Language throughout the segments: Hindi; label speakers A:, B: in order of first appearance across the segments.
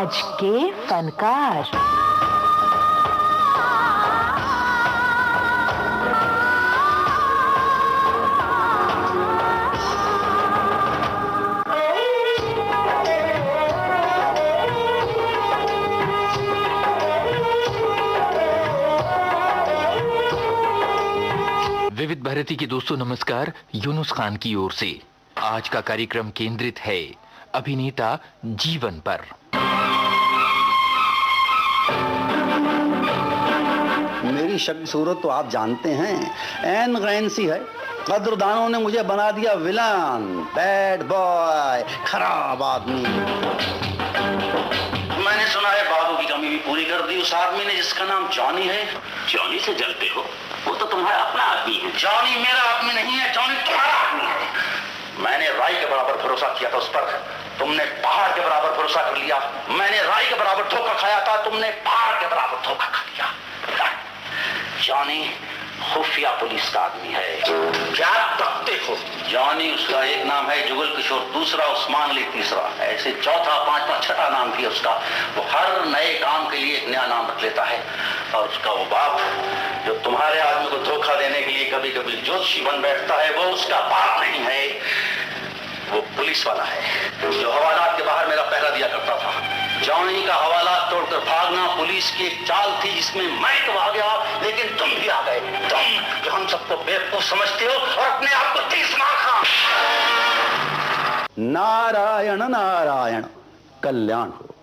A: आज के फनकार।
B: विविध भारती के दोस्तों नमस्कार। यूनुस खान की ओर से आज का कार्यक्रम केंद्रित है अभिनेता जीवन पर।
C: मेरी शक्ल सूरत तो आप जानते हैं, ऐन गैन सी है। कद्रदानों ने मुझे बना दिया विलन, बैड बॉय, खराब आदमी। मैंने सुना है बाबू की कमी भी पूरी कर दी उस आदमी ने जिसका नाम जॉनी है।
D: जॉनी से जलते हो? वो तो तुम्हारा अपना आदमी है।
C: जॉनी मेरा आदमी नहीं है, जॉनी तुम्हारा आदमी है। मैंने राई के बराबर भरोसा किया था उस पर, तुमने पहाड़ के बराबर भरोसा कर लिया। मैंने राई के बराबर धोखा खाया था, तुमने पहाड़ के बराबर धोखा खा लिया। जॉनी खुफिया पुलिस का आदमी है। क्या तकते हो? जॉनी उसका एक नाम है, जुगल किशोर दूसरा, उस्मान अली तीसरा, ऐसे चौथा पांचवा छठा नाम भी है उसका। वो हर नए काम के लिए एक नया नाम रख लेता है। और उसका वो बाप जो तुम्हारे आदमी को धोखा देने के लिए कभी कभी ज्योतिषी बन बैठता है, वो उसका बाप नहीं है, वो पुलिस वाला है जो हवालात के बाहर मेरा पहरा दिया करता था। जॉनी का हवाला तोड़कर भागना पुलिस की एक चाल थी जिसमें मैं तो आ गया, लेकिन तुम भी आ गए। तुम जो हम सबको बेवकूफ समझते हो और अपने आप को तीस मार। नारायण नारायण कल्याण हो।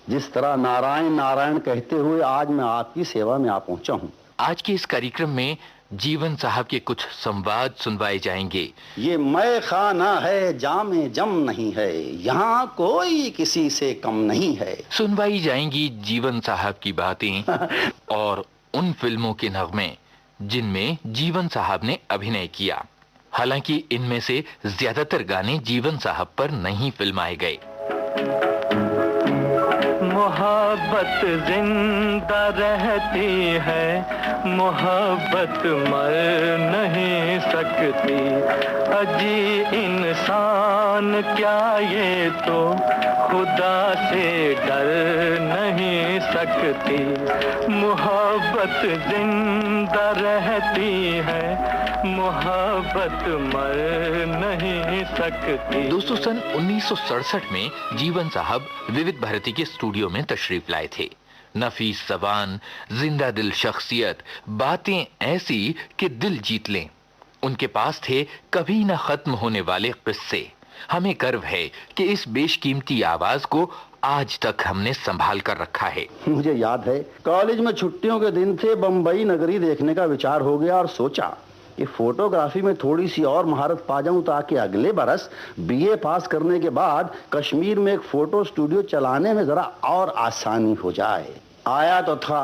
C: जिस तरह नारायण नारायण कहते हुए आज मैं आपकी सेवा में आ पहुंचा हूं।
B: आज के इस कार्यक्रम में जीवन साहब के कुछ संवाद सुनवाए जाएंगे।
C: ये मैं खाना है, जामे जम नहीं है, यहाँ कोई किसी से कम नहीं है।
B: सुनवाई जाएंगी जीवन साहब की बातें और उन फिल्मों के नगमे जिनमें जीवन साहब ने अभिनय किया। हालांकि इनमें से ज्यादातर गाने जीवन साहब पर नहीं फिल्माए गए।
E: मोहब्बत जिंदा रहती है, मोहब्बत मर नहीं सकती। अजी इंसान क्या ये तो खुदा से डर नहीं सकती। मोहब्बत जिंदा रहती है, मोहब्बत मर नहीं सकती।
B: दोस्तों सन 1967 में जीवन साहब विविध भारती के स्टूडियो में तशरीफ लाए थे। नफीस ज़बान, जिंदा दिल शख्सियत, बातें ऐसी कि दिल जीत लें। उनके पास थे कभी न खत्म होने वाले किस्से। हमें गर्व है कि इस बेशकीमती आवाज को आज तक हमने संभाल कर रखा है।
C: मुझे याद है कॉलेज में छुट्टियों के दिन थे, बंबई नगरी देखने का विचार हो गया और सोचा कि फोटोग्राफी में थोड़ी सी और महारत पा जाऊं ताकि अगले बरस बीए पास करने के बाद कश्मीर में एक फोटो स्टूडियो चलाने में जरा और आसानी हो जाए। आया तो था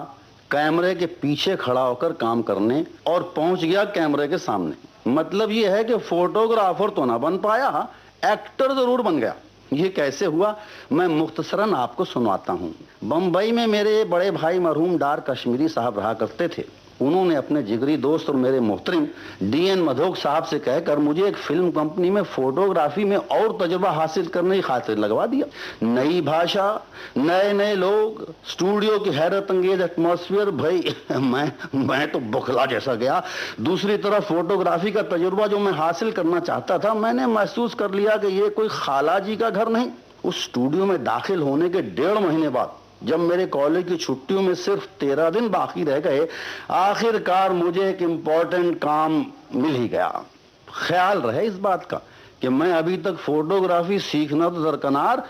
C: कैमरे के पीछे खड़ा होकर काम करने और पहुंच गया कैमरे के सामने। मतलब ये है कि फोटोग्राफर तो ना बन पाया, एक्टर जरूर बन गया। ये कैसे हुआ मैं मुख्तसरन आपको सुनाता हूँ। बंबई में मेरे बड़े भाई मरहूम डार कश्मीरी साहब रहा करते थे। उन्होंने अपने जिगरी दोस्त और मेरे मोहतरम डीएन मधोक साहब से कहकर मुझे एक फिल्म कंपनी में फोटोग्राफी में और तजुर्बा हासिल करने की खातिर लगवा दिया। नई भाषा, नए नए लोग, स्टूडियो की हैरत अंगेज एटमॉस्फेयर, भाई मैं तो बुखला जैसा गया। दूसरी तरफ फोटोग्राफी का तजुर्बा जो मैं हासिल करना चाहता था, मैंने महसूस कर लिया कि ये कोई खाला जी का घर नहीं। उस स्टूडियो में दाखिल होने के 1.5 महीने बाद जब मेरे कॉलेज की छुट्टियों में सिर्फ 13 दिन बाकी रह गए, आखिरकार मुझे एक इम्पोर्टेंट काम मिल ही गया। ख्याल रहे इस बात का कि मैं अभी तक फोटोग्राफी सीखना तो दरकनार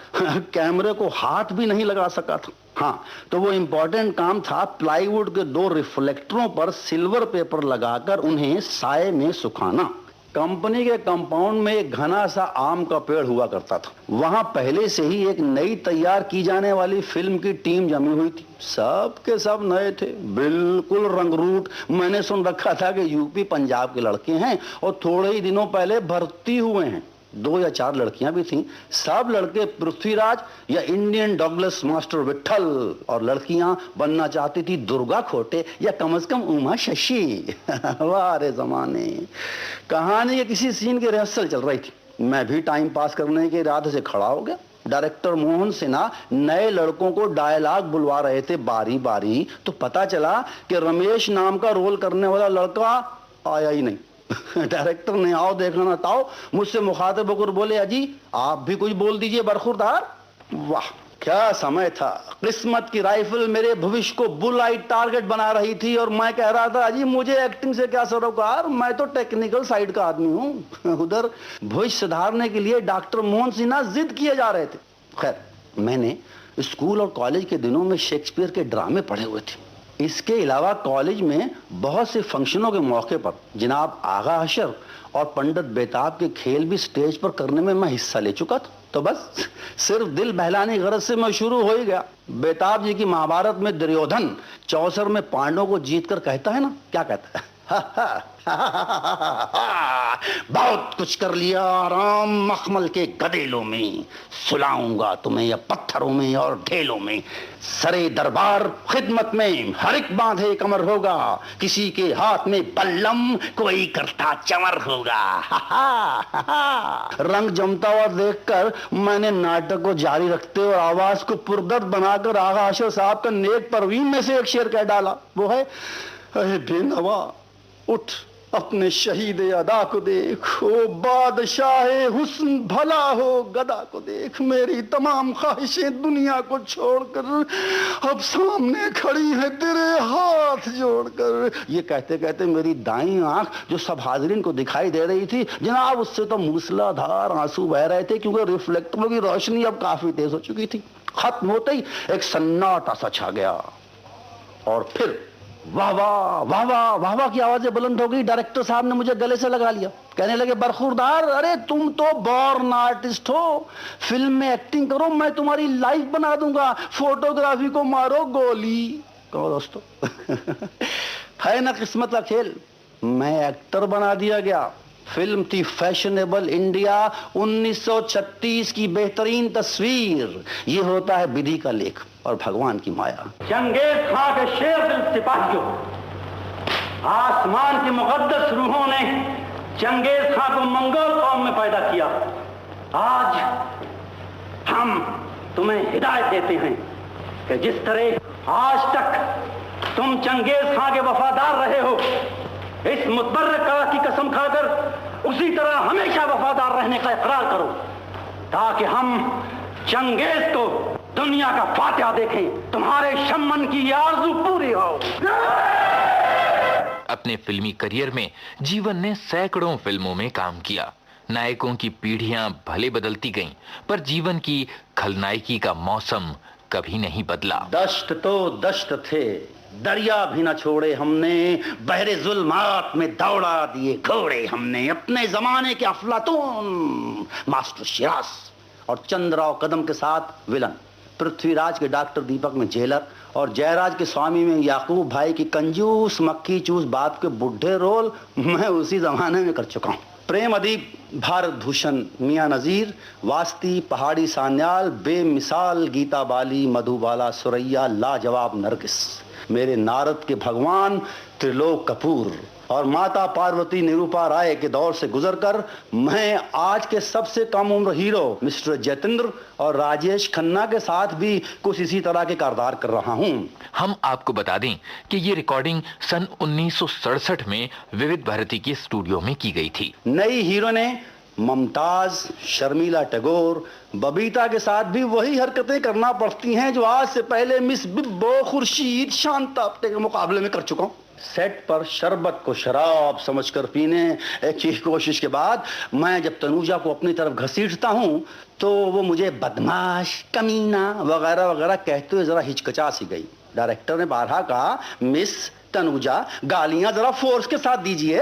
C: कैमरे को हाथ भी नहीं लगा सका था। हाँ, तो वो इम्पोर्टेंट काम था प्लाईवुड के 2 रिफ्लेक्टरों पर सिल्वर पेपर लगाकर उन्हें साए में सुखाना। कंपनी के कंपाउंड में एक घना सा आम का पेड़ हुआ करता था। वहां पहले से ही एक नई तैयार की जाने वाली फिल्म की टीम जमी हुई थी। सब के सब नए थे, बिल्कुल रंगरूट। मैंने सुन रखा था कि यूपी पंजाब के लड़के हैं और थोड़े ही दिनों पहले भर्ती हुए हैं। 2 या 4 लड़कियां भी थीं। सब लड़के पृथ्वीराज या इंडियन डॉगलस मास्टर विट्ठल और लड़कियां बनना चाहती थी दुर्गा खोटे या कम से कम उमा शशि। वाह रे जमाने। कहानी के किसी सीन की रिहर्सल चल रही थी। मैं भी टाइम पास करने के इरादे से खड़ा हो गया। डायरेक्टर मोहन सिन्हा नए लड़कों को डायलॉग बुलवा रहे थे बारी बारी, तो पता चला कि रमेश नाम का रोल करने वाला लड़का आया ही नहीं। डायरेक्टर ने आओ देखना ना ताओ मुझसे मुखातिब होकर बोले, अजी आप भी कुछ बोल दीजिए बरखुरदार। वाह क्या समय था। किस्मत की राइफल मेरे भविष्य को बुल आई टारगेट बना रही थी और मैं कह रहा था, अजी मुझे एक्टिंग से क्या सरोकार, मैं तो टेक्निकल साइड का आदमी हूं। उधर भविष्य सुधारने के लिए डॉक्टर मोहन सिन्हा जिद किए जा रहे थे। खैर मैंने स्कूल और कॉलेज के दिनों में शेक्सपियर के ड्रामे पढ़े हुए थे। इसके अलावा कॉलेज में बहुत से फंक्शनों के मौके पर जनाब आगा हशर और पंडित बेताब के खेल भी स्टेज पर करने में मैं हिस्सा ले चुका था। तो बस सिर्फ दिल बहलाने की गरज से मैं शुरू हो ही गया। बेताब जी की महाभारत में दुर्योधन चौसर में पांडवों को जीत कर कहता है ना, क्या कहता है, बहुत कुछ कर लिया राम मखमल के गदेलों में, सुलाऊंगा तुम्हें या पत्थरों में और ढेलों में, सरे दरबार खिदमत में हर एक बांधे कमर होगा, किसी के हाथ में बल्लम कोई करता चमर होगा। रंग जमता हुआ देखकर मैंने नाटक को जारी रखते और आवाज को पुरदर्द बनाकर आगा हशर साहब का नेक परवीन में से एक शेर कह डाला, वो है, अरे बेनवा उठ अपने शहीद अदा को देख, ओ बादशाह हुस्न भला हो गदा को देख, मेरी तमाम ख्वाहिशें दुनिया को छोड़कर अब सामने खड़ी है तेरे हाथ जोड़कर। ये कहते कहते मेरी दाईं आंख जो सब हाजिरीन को दिखाई दे रही थी जनाब, उससे तो मूसलाधार आंसू बह रहे थे क्योंकि रिफ्लेक्टरों की रोशनी अब काफी तेज हो चुकी थी। खत्म होते ही एक सन्नाटा सा छा गया और फिर वाह वाह वाह वाह वाह वाह की आवाजें बुलंद हो गई। डायरेक्टर साहब ने मुझे गले से लगा लिया, कहने लगे, बरखुरदार अरे तुम तो बॉर्न आर्टिस्ट हो, फिल्म में एक्टिंग करो, मैं तुम्हारी लाइफ बना दूंगा, फोटोग्राफी को मारो गोली। कहो दोस्तों है ना किस्मत का खेल, मैं एक्टर बना दिया गया। फिल्म थी फैशनेबल इंडिया 1936 की बेहतरीन तस्वीर। ये होता है विधि का लेख और भगवान की माया।
F: चंगेज खां के शेर दिल सिपाहियों, आसमान की मुकद्दस रूहों ने चंगेज खां को मंगोल कौम में पैदा किया। आज हम तुम्हें हिदायत देते हैं कि जिस तरह आज तक तुम चंगेज खां के वफादार रहे हो, इस मुतबर्रका की कसम खाकर उसी तरह हमेशा वफादार रहने का इकरार करो, ताकि हम चंगेज को दुनिया का फातिहा देखें, तुम्हारे शम्मन की आरज़ू पूरी हो।
B: अपने फिल्मी करियर में जीवन ने सैकड़ों फिल्मों में काम किया। नायकों की पीढ़ियां भले बदलती गईं, पर जीवन की खलनायकी का मौसम कभी नहीं बदला।
C: दश्त तो दश्त थे, दरिया भी न छोड़े हमने, बहरे जुल्मात में दौड़ा दिए घोड़े हमने, अपने जमाने के अफलातून मास्टर शिराज और चंद्रराव कदम के साथ विलन, पृथ्वीराज के डॉक्टर दीपक में जेलर और जयराज के स्वामी में याकूब भाई की कंजूस मक्खी चूस बाप के बुढ़े रोल मैं उसी जमाने में कर चुका हूँ। प्रेम अदीब भारत भूषण मियां नजीर, वास्ती पहाड़ी सान्याल, बेमिसाल गीता बाली, मधुबाला सुरैया, लाजवाब नरगिस, मेरे नारद के भगवान त्रिलोक कपूर और माता पार्वती निरूपा राय के दौर से गुजरकर मैं आज के सबसे कम उम्र हीरो मिस्टर जतेंद्र और राजेश खन्ना के साथ भी कुछ इसी तरह के किरदार कर रहा हूं।
B: हम आपको बता दें कि ये रिकॉर्डिंग सन 1967 में विविध भारती के स्टूडियो में की गई थी।
C: नई हीरो ने ममताज, शर्मिला टैगोर, बबीता के साथ भी वही हरकतें करना पड़ती हैं जो आज से पहले मिस बिब्बो, खुर्शीद, शांता अपने के मुकाबले में कर चुका हूं। सेट पर शरबत को शराब समझकर पीने की कोशिश के बाद मैं जब तनुजा को अपनी तरफ घसीटता हूं तो वो मुझे बदमाश, कमीना वगैरह वगैरह कहते हुए जरा हिचकिचा सी गई। डायरेक्टर ने बारहा कहा, मिस तनुजा गालियां जरा फोर्स के साथ दीजिए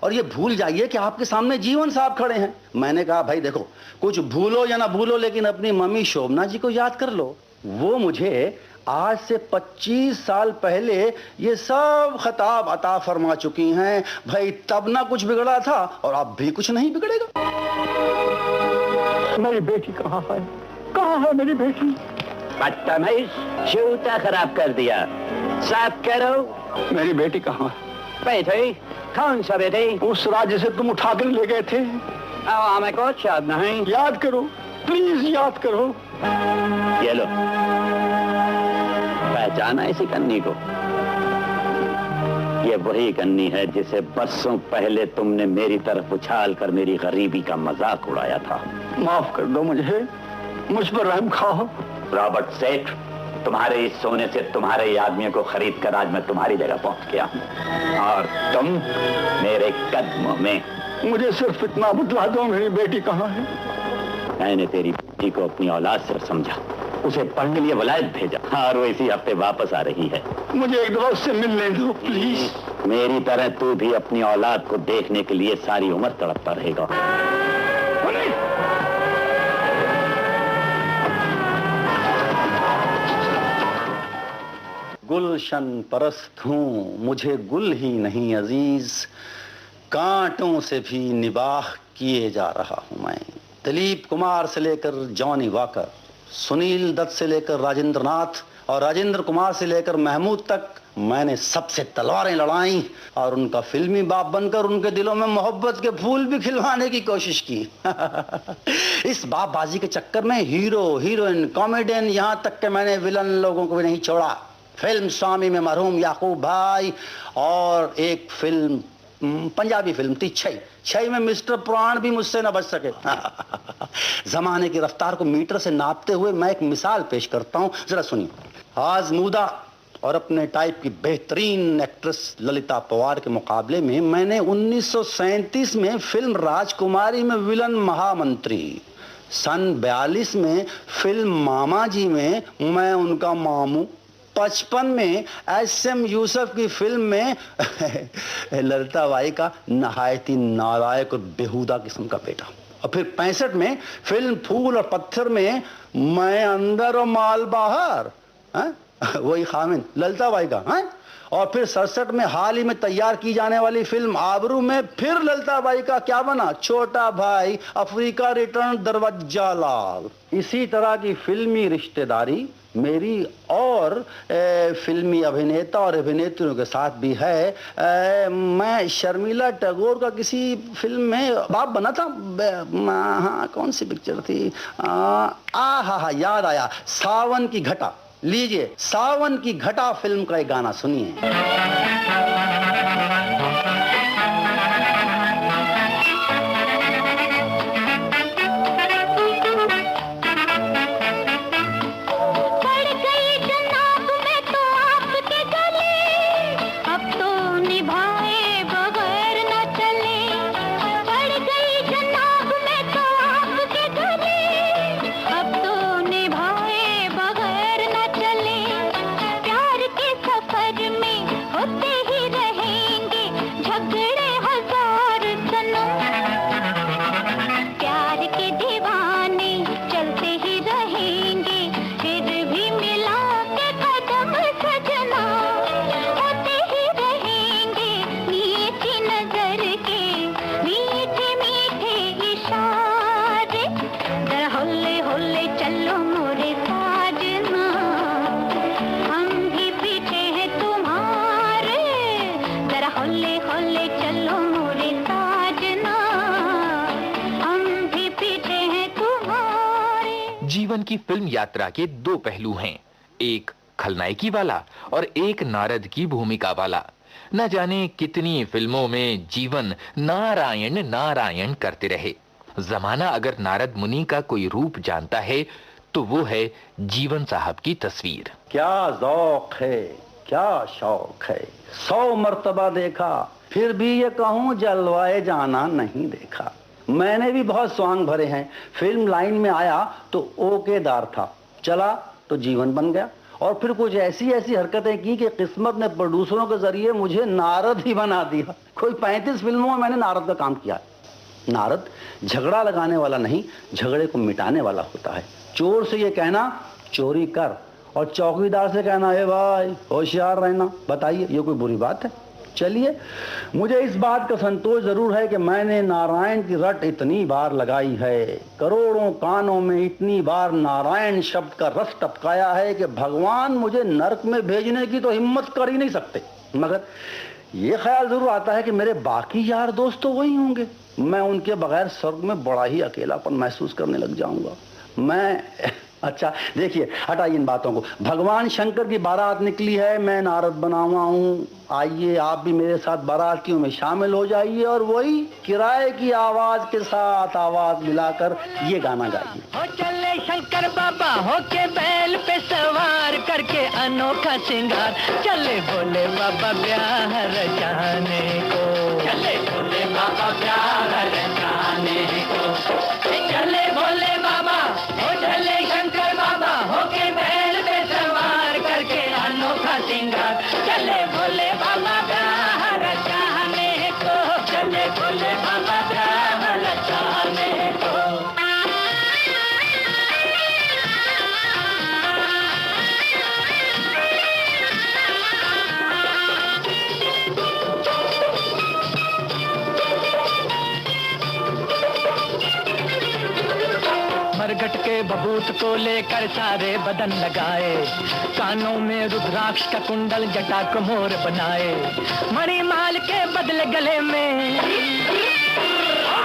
C: और ये भूल जाइए कि आपके सामने जीवन साहब खड़े हैं। मैंने कहा, भाई देखो, कुछ भूलो या ना भूलो लेकिन अपनी मम्मी शोभना जी को याद कर लो। वो मुझे आज से 25 साल पहले ये सब खिताब अता फरमा चुकी हैं। भाई तब ना कुछ बिगड़ा था और अब भी कुछ नहीं बिगड़ेगा।
F: मेरी बेटी कहाँ है? कहाँ है मेरी बेटी?
D: बदतमीज, जूता खराब कर दिया, साफ करो।
F: मेरी बेटी कहाँ है?
D: बेटी? कौन सा बेटी?
F: उस राज्य से तुम उठा कर ले गए थे।
D: हमें कुछ याद नहीं।
F: याद करो,
C: प्लीज याद करो।
D: ये लो, पहचाना इसी कन्नी को? ये वही कन्नी है जिसे बरसों पहले तुमने मेरी तरफ उछाल कर मेरी गरीबी का मजाक उड़ाया था।
C: माफ कर दो मुझे, मुझ पर रहम खाओ।
D: रॉबर्ट सेठ, तुम्हारे इस सोने से तुम्हारे ही आदमियों को खरीद कर आज मैं तुम्हारी जगह पहुंच गया हूं, और तुम मेरे कदमों में।
C: मुझे सिर्फ इतना बतला दो, मेरी बेटी कहाँ है?
D: मैंने तेरी बेटी को अपनी औलाद से समझा, उसे पढ़ने लिए वलायत भेजा, और वो इसी हफ्ते वापस आ रही है।
C: मुझे एक दफा उससे मिलने दो प्लीज।
D: मेरी तरह तू भी अपनी औलाद को देखने के लिए सारी उम्र तड़पता रहेगा।
C: गुलशन परस्त हूँ, मुझे गुल ही नहीं अजीज, कांटों से भी निबाह किए जा रहा हूँ मैं। दिलीप कुमार से लेकर जॉनी वॉकर, सुनील दत्त से लेकर राजेंद्र नाथ और राजेंद्र कुमार से लेकर महमूद तक मैंने सबसे तलवारें लड़ाई और उनका फिल्मी बाप बनकर उनके दिलों में मोहब्बत के फूल भी खिलवाने की कोशिश की। इस बापबाजी के चक्कर में हीरो, हीरोइन, कॉमेडियन, यहाँ तक कि मैंने विलन लोगों को भी नहीं छोड़ा। फिल्म स्वामी में मरहूम याकूब भाई और एक फिल्म पंजाबी फिल्म थी छई में मिस्टर प्राण भी मुझसे न बच सके। जमाने की रफ्तार को मीटर से नापते हुए मैं एक मिसाल पेश करता हूं, जरा सुनिए। आजमूदा और अपने टाइप की बेहतरीन एक्ट्रेस ललिता पवार के मुकाबले में मैंने 1937 में फिल्म राजकुमारी में विलन महामंत्री, सन 42 में फिल्म मामा जी में मैं उनका मामू, 55 में एस.एम. यूसुफ की फिल्म में ललिता बाई का नहायती नालायक और बेहुदा किस्म का बेटा, और फिर 65 में फिल्म फूल और पत्थर में मैं अंदर और माल बाहर, वही खामिन ललिता बाई का है। और फिर 67 में हाल ही में तैयार की जाने वाली फिल्म आबरू में फिर ललिता बाई का क्या बना, छोटा भाई, अफ्रीका रिटर्न, दरवाजा लाल। इसी तरह की फिल्मी रिश्तेदारी मेरी और फिल्मी अभिनेता और अभिनेत्रियों के साथ भी है। मैं शर्मिला टैगोर का किसी फिल्म में बाप बना था। हाँ, कौन सी पिक्चर थी? हाँ, याद आया, सावन की घटा। लीजिए, सावन की घटा फिल्म का एक गाना सुनिए।
B: जीवन की फिल्म यात्रा के दो पहलू हैं, एक खलनायकी वाला और एक नारद की भूमिका वाला। न जाने कितनी फिल्मों में जीवन नारायण नारायण करते रहे। जमाना अगर नारद मुनि का कोई रूप जानता है तो वो है जीवन साहब की तस्वीर।
C: क्या ज़ौक है, क्या शौक है, 100 मर्तबा देखा फिर भी ये कहूं जलवाए जाना नहीं देखा। मैंने भी बहुत स्वांग भरे हैं। फिल्म लाइन में आया तो ओकेदार था, चला तो जीवन बन गया, और फिर कुछ ऐसी हरकतें की कि किस्मत ने प्रोड्यूसरों के जरिए मुझे नारद ही बना दिया। कोई 35 फिल्मों में मैंने नारद का काम किया। नारद झगड़ा लगाने वाला नहीं, झगड़े को मिटाने वाला होता है। चोर से ये कहना चोरी कर, और चौकीदार से कहना है भाई होशियार रहना। बताइए, ये कोई बुरी बात है? चलिए, मुझे इस बात का संतोष जरूर है कि मैंने नारायण की रट इतनी बार लगाई है, करोड़ों कानों में इतनी बार नारायण शब्द का रस टपकाया है कि भगवान मुझे नरक में भेजने की तो हिम्मत कर ही नहीं सकते। मगर ये ख्याल जरूर आता है कि मेरे बाकी यार दोस्त तो वही होंगे, मैं उनके बगैर स्वर्ग में बड़ा ही अकेलापन महसूस करने लग जाऊंगा। मैं अच्छा देखिए, हटाइए इन बातों को। भगवान शंकर की बारात निकली है, मैं नारद बना हुआ हूँ। आइए आप भी मेरे साथ बारातियों में शामिल हो जाइए और वही किराए की आवाज के साथ आवाज मिलाकर ये गाना गाइए।
G: हो चले शंकर बाबा होके बैल पे सवार करके अनोखा श्रृंगार, चले भोले बाबा ब्याह रचाने को, चले भोले बाबा ब्याह रचाने को, चले भोले बाबा हो चले शंकर बाबा होके बैल पे सवार करके अनोखा श्रृंगार, चले भोले बाबा ब्याह रचाने को, चले भोले बाबा ब्याह रचाने को। मरघट के बबूत को लेकर सारे बदन लगाए, कानों में रुद्राक्ष का कुंडल जटा को मोर बनाए, मणिमाल के बदले गले में,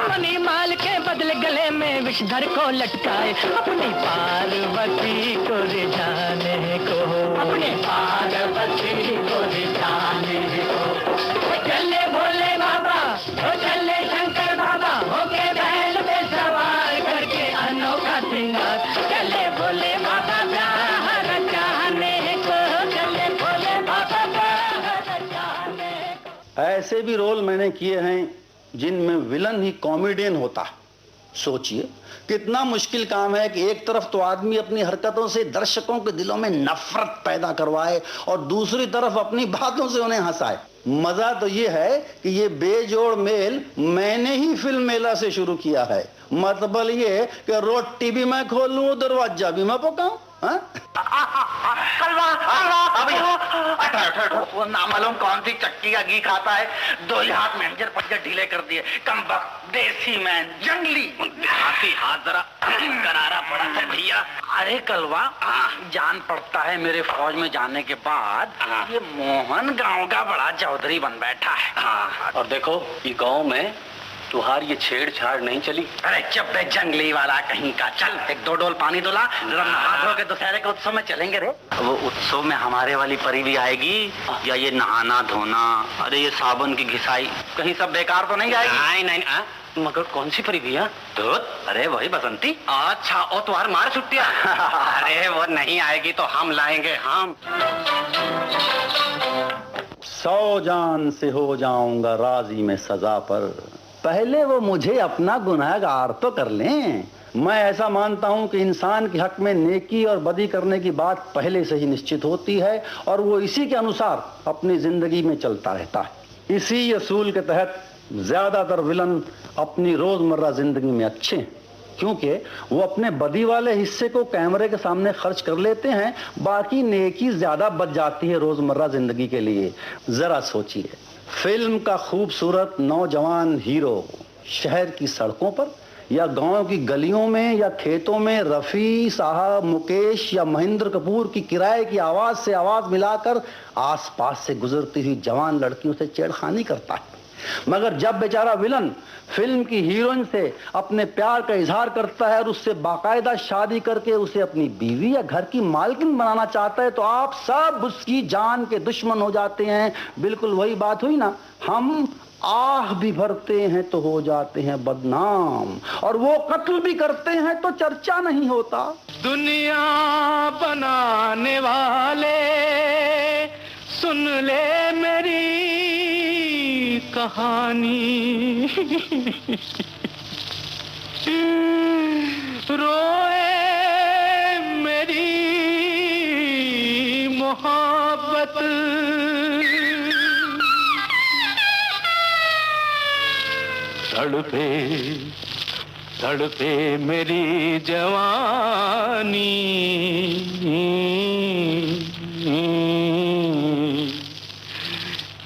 G: मणिमाल के बदले गले में विषधर को लटकाए, अपनी पार्वती को रिझाने को, अपनी पार्वती को रिझाने को, चले भोले बाबा हो चले शंकर बाबा होके बैल पे सवार करके अनोखा श्रृंगार, चले भोले बाबा ब्याह रचाने को, चले भोले बाबा ब्याह रचाने को।
C: ऐसे भी रोल मैंने किए हैं जिनमें विलन ही कॉमेडियन होता है। सोचिए कितना मुश्किल काम है कि एक तरफ तो आदमी अपनी हरकतों से दर्शकों के दिलों में नफरत पैदा करवाए और दूसरी तरफ अपनी बातों से उन्हें हंसाए। मजा तो ये है कि ये बेजोड़ मेल मैंने ही फिल्म मेला से शुरू किया है। मतलब ये कि रोटी भी मैं खोलूं, दरवाजा भी मैं पकाऊं।
F: वो नामालूम कौन सी चक्की का घी खाता है, दो ही हाथ मैनेजर पंजे ढीले कर दिए। कमबख्त देसी मैन जंगली हाथ जरा करारा पड़ा है भैया। अरे कलवा, जान पड़ता है मेरे फौज में जाने के बाद ये मोहन गांव का बड़ा चौधरी बन बैठा है।
H: और देखो ये गांव में तुहार ये छेड़छाड़ नहीं चली।
F: अरे चुप बे जंगली वाला कहीं का। चल एक दो डोल पानी डोला, हाथ धो के दशहरे के उत्सव में चलेंगे रे। वो उत्सव में हमारे वाली परी भी आएगी या ये नहाना धोना, अरे ये साबुन की घिसाई कहीं सब बेकार तो नहीं जाएगी?
H: नहीं नहीं मगर कौन सी परी भैया?
F: धोत, अरे वही बसंती।
H: अच्छा ओ तुम्हार मार छुट्टिया।
F: अरे वो नहीं आएगी तो हम लाएंगे हम।
C: 100 जान से हो जाऊंगा राजी में सजा पर, पहले वो मुझे अपना गुनहगार तो कर लें। मैं ऐसा मानता हूं कि इंसान के हक में नेकी और बदी करने की बात पहले से ही निश्चित होती है और वो इसी के अनुसार अपनी जिंदगी में चलता रहता है। इसी असूल के तहत ज्यादातर विलन अपनी रोजमर्रा जिंदगी में अच्छे हैं, क्योंकि वो अपने बदी वाले हिस्से को कैमरे के सामने खर्च कर लेते हैं, बाकी नेकी ज्यादा बच जाती है रोजमर्रा जिंदगी के लिए। जरा सोचिए, फिल्म का खूबसूरत नौजवान हीरो शहर की सड़कों पर या गांव की गलियों में या खेतों में रफी साहब, मुकेश या महेंद्र कपूर की किराए की आवाज से आवाज मिलाकर आसपास से गुजरती हुई जवान लड़कियों से छेड़खानी करता है। मगर जब बेचारा विलन फिल्म की हीरोइन से अपने प्यार का इजहार करता है और उससे बाकायदा शादी करके उसे अपनी बीवी या घर की मालकिन बनाना चाहता है, तो आप सब उसकी जान के दुश्मन हो जाते हैं। बिल्कुल वही बात हुई ना, हम आह भी भरते हैं तो हो जाते हैं बदनाम, और वो कत्ल भी करते हैं तो चर्चा नहीं होता।
E: दुनिया बनाने वाले सुन ले मेरी कहानी, रोए मेरी मोहब्बत, तड़पे तड़पे मेरी जवानी,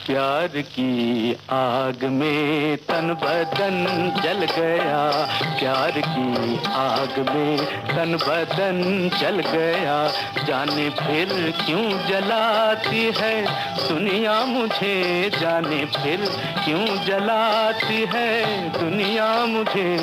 E: प्यार प्यार की आग में तन बदन जल गया, प्यार की आग में तन बदन जल गया। जाने फिर क्यों जलाती है दुनिया मुझे, जाने फिर क्यों जलाती है दुनिया मुझे।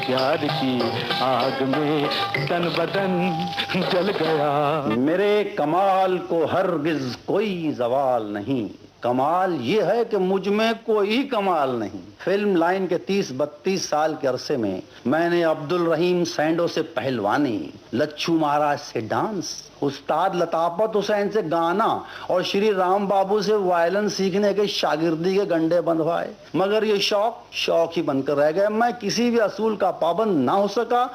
E: प्यार की आग में तन बदन जल गया।
C: मेरे कमाल को हरगिज कोई जवाल नहीं, कमाल ये है कि मुझ में कोई कमाल नहीं। फिल्म लाइन के 30-32 साल के अरसे में मैंने अब्दुल रहीम सैंडो से पहलवानी, लच्छू महाराज से डांस, उस्ताद लताफत हुसैन से गाना और श्री राम बाबू से वायलिन सीखने के शागिर्दी के गंडे बंधवाए, मगर ये शौक ही बनकर रह गए। मैं किसी भी असूल का पाबंद ना हो सका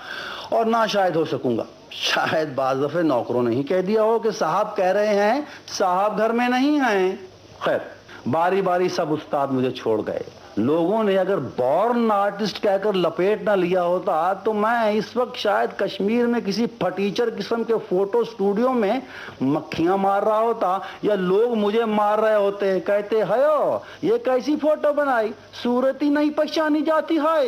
C: और ना शायद हो सकूंगा। शायद बाज़ दफे नौकरों ने ही कह दिया हो कि साहब कह रहे हैं, साहब घर में नहीं हैं। खैर, बारी बारी सब उस्ताद मुझे छोड़ गए। लोगों ने अगर बॉर्न आर्टिस्ट कहकर लपेट ना लिया होता तो मैं इस वक्त शायद कश्मीर में किसी फटीचर किस्म के फोटो स्टूडियो में मक्खियां मार रहा होता, या लोग मुझे मार रहे होते, कहते हयो ये कैसी फोटो बनाई, सूरत ही नहीं पहचानी जाती है।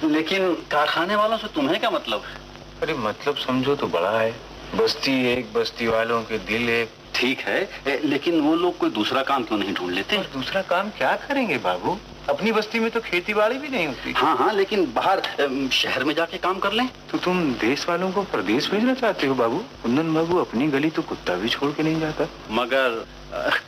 H: लेकिन कारखाने वालों से तुम्हें क्या मतलब?
I: अरे मतलब समझो तो बड़ा है, बस्ती एक, बस्ती वालों के दिल एक।
H: ठीक है, लेकिन वो लोग कोई दूसरा काम क्यों नहीं ढूंढ लेते?
I: और दूसरा काम क्या करेंगे बाबू, अपनी बस्ती में तो खेती बाड़ी भी नहीं होती।
H: हाँ, लेकिन बाहर शहर में जाके काम कर लें।
I: तो तुम देश वालों को प्रदेश भेजना चाहते हो बाबू? कुंदन बाबू, अपनी गली तो कुत्ता भी छोड़ के नहीं जाता।
H: मगर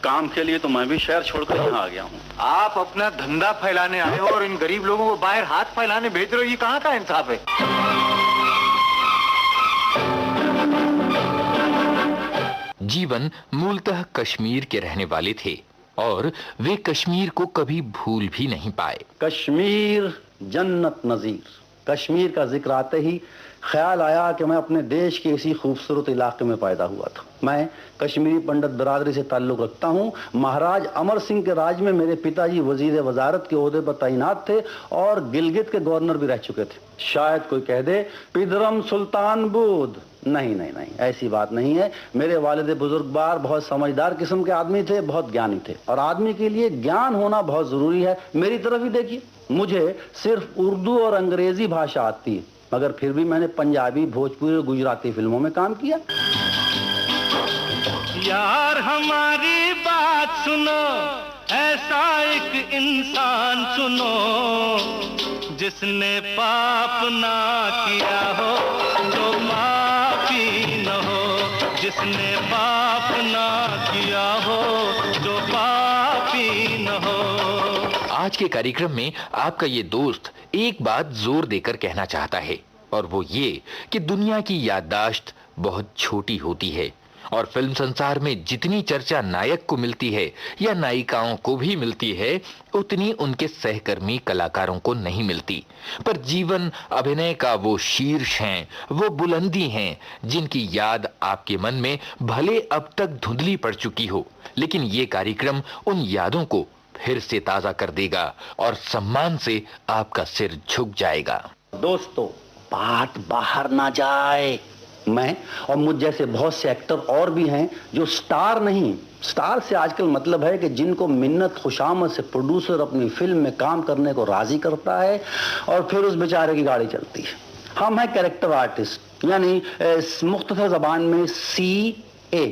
H: काम के लिए तो मैं भी शहर छोड़कर यहाँ आ गया हूँ।
I: आप अपना धंधा फैलाने आए हो और इन गरीब लोगों को बाहर हाथ फैलाने भेज रहे हो, ये कहाँ का इंसाफ है?
B: जीवन मूलतः कश्मीर के रहने वाले थे और वे कश्मीर को कभी भूल भी नहीं पाए।
C: कश्मीर जन्नत नजीर, कश्मीर का जिक्र आते ही ख्याल आया कि मैं अपने देश के इसी खूबसूरत इलाके में पैदा हुआ था। मैं कश्मीरी पंडित बिरादरी से ताल्लुक़ रखता हूँ। महाराज अमर सिंह के राज में मेरे पिताजी वजीर वजारत के ओहदे पर तैनात थे और गिलगित के गवर्नर भी रह चुके थे। शायद कोई कह दे पिदरम सुल्तान बुद्ध, नहीं, ऐसी बात नहीं है। मेरे वालिद बुजुर्गवार बहुत समझदार किस्म के आदमी थे, बहुत ज्ञानी थे, और आदमी के लिए ज्ञान होना बहुत जरूरी है। मेरी तरफ ही देखिए, मुझे सिर्फ उर्दू और अंग्रेजी भाषा आती है, मगर फिर भी मैंने पंजाबी, भोजपुरी और गुजराती फिल्मों में काम किया।
E: यार हमारी बात सुनो, ऐसा एक इंसान चुनो जिसने पाप ना किया हो तो माफी न हो, जिसने पाप ना किया हो तो पापी न हो।
B: आज के कार्यक्रम में आपका ये दोस्त एक बात जोर देकर कहना चाहता है, और वो ये कि दुनिया की याददाश्त बहुत छोटी होती है और फिल्म संसार में जितनी चर्चा नायक को मिलती है या नायिकाओं को भी मिलती है, उतनी उनके सहकर्मी कलाकारों को नहीं मिलती। पर जीवन अभिनय का वो शीर्ष हैं, वो बुलंदी हैं जिनकी याद आपके मन में भले अब तक धुंधली पड़ चुकी हो, लेकिन ये कार्यक्रम उन यादों को फिर से ताजा कर देगा और सम्मान से आपका सिर झुक जाएगा।
C: दोस्तों, बात बाहर ना जाए, मैं और मुझ जैसे बहुत से एक्टर और भी हैं जो स्टार नहीं, स्टार से आजकल मतलब है कि जिनको मिन्नत खुशामद से प्रोड्यूसर अपनी फिल्म में काम करने को राजी करता है और फिर उस बेचारे की गाड़ी चलती है। हम हैं कैरेक्टर आर्टिस्ट, यानी मुख्तसर जबान में CA,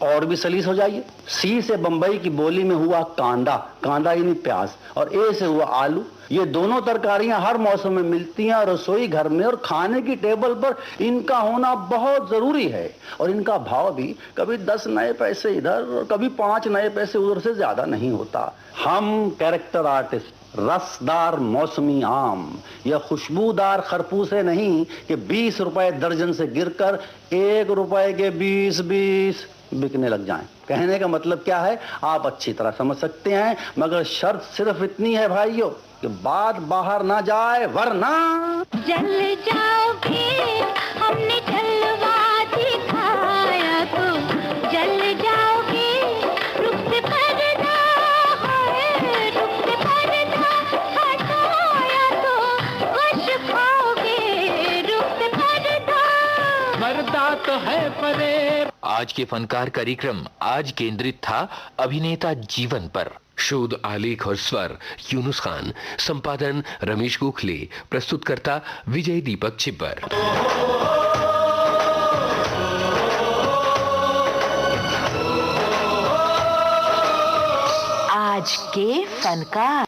C: और भी सलीस हो जाइए। C से बंबई की बोली में हुआ कांदा, कांदा यानी प्याज, और A से हुआ आलू। ये दोनों तरकारियां हर मौसम में मिलती हैं और रसोई घर में और खाने की टेबल पर इनका होना बहुत जरूरी है, और इनका भाव भी कभी 10 नए पैसे इधर और कभी 5 नए पैसे उधर से ज्यादा नहीं होता। हम कैरेक्टर आर्टिस्ट रसदार मौसमी आम या खुशबूदार खरपूसे नहीं कि 20 रुपए दर्जन से गिरकर 1 रुपए के 20 बिकने लग जाएं। कहने का मतलब क्या है आप अच्छी तरह समझ सकते हैं, मगर शर्त सिर्फ इतनी है भाइयों कि बात बाहर ना जाए, वरना
J: जल जाओगे। हमने जलवा दिखाया तो जल जाओगे। रुख से पर्दा है, रुख से पर्दा हटाया तो खुश पाओगे। रुख से पर्दा
E: मर्दा तो है परे।
B: आज के फनकार कार्यक्रम आज केंद्रित था अभिनेता जीवन पर। शोध, आलेख और स्वर यूनुस खान, संपादन रमेश गोखले, प्रस्तुतकर्ता विजय दीपक छिब्बर।
A: आज के फनकार।